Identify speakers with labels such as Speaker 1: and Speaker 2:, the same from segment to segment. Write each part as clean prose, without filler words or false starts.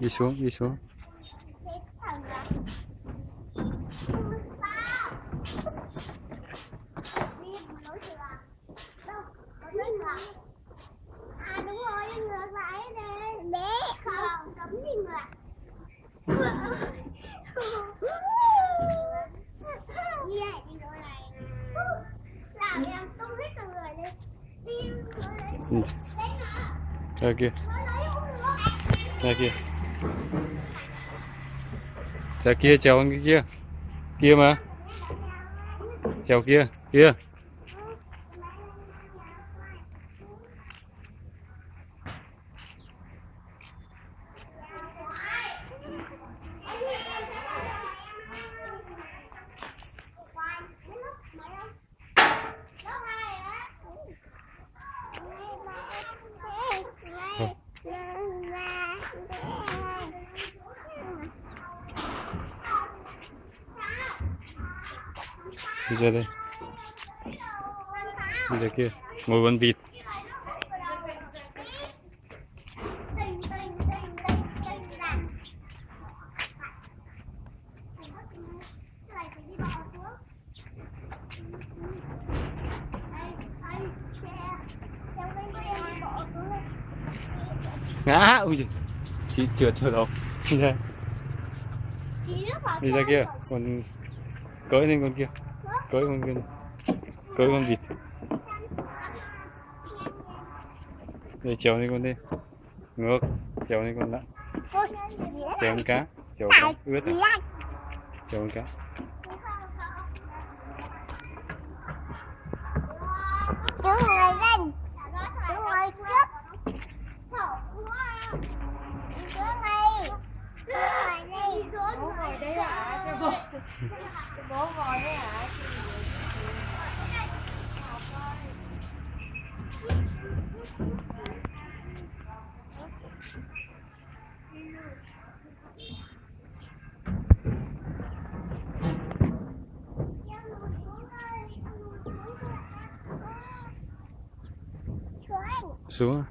Speaker 1: Đi xuống, đi xuống. Ra kia, ra kia, ra kia, trèo cái kia, kia mà, trèo kia, kia. Đi ra đây, đi ra kia, ngồi con vịt. Ngã, ui giời, chị trượt rồi đâu. Đi ra kia, còn cưỡi lên con kia, cưỡi con kia, cưỡi con vịt. Đây trèo lên con đi, ngược, trèo lên con lợn, trèo con cá, trèo cá ướt này, trèo con cá.
Speaker 2: Chú ngồi lên, chú ngồi trước. Chú ngồi, chú ngồi đây.
Speaker 3: Bố ngồi đây hả? Cho bố, bố ngồi đây hả?
Speaker 1: Xuống.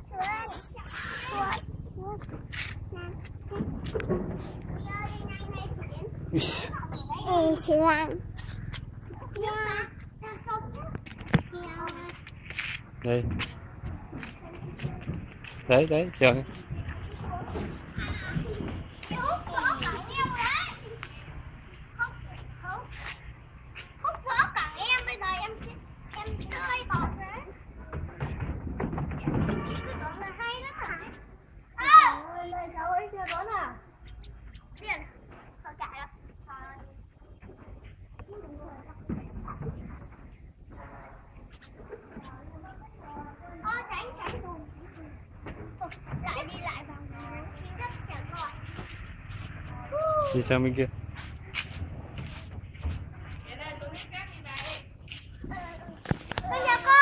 Speaker 1: Đây. Đấy, đấy, trèo đi. Đi sang bên kia.
Speaker 2: Bây giờ cô.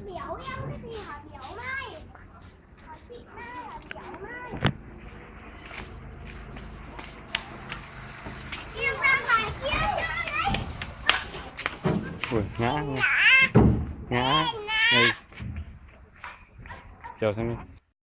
Speaker 2: Biểu em cái gì hả biểu này? Chị Mai hả biểu này? Em ra ngoài kia cho đấy.
Speaker 1: Ui, ngã. Ngã. Đây. Trèo sang đây.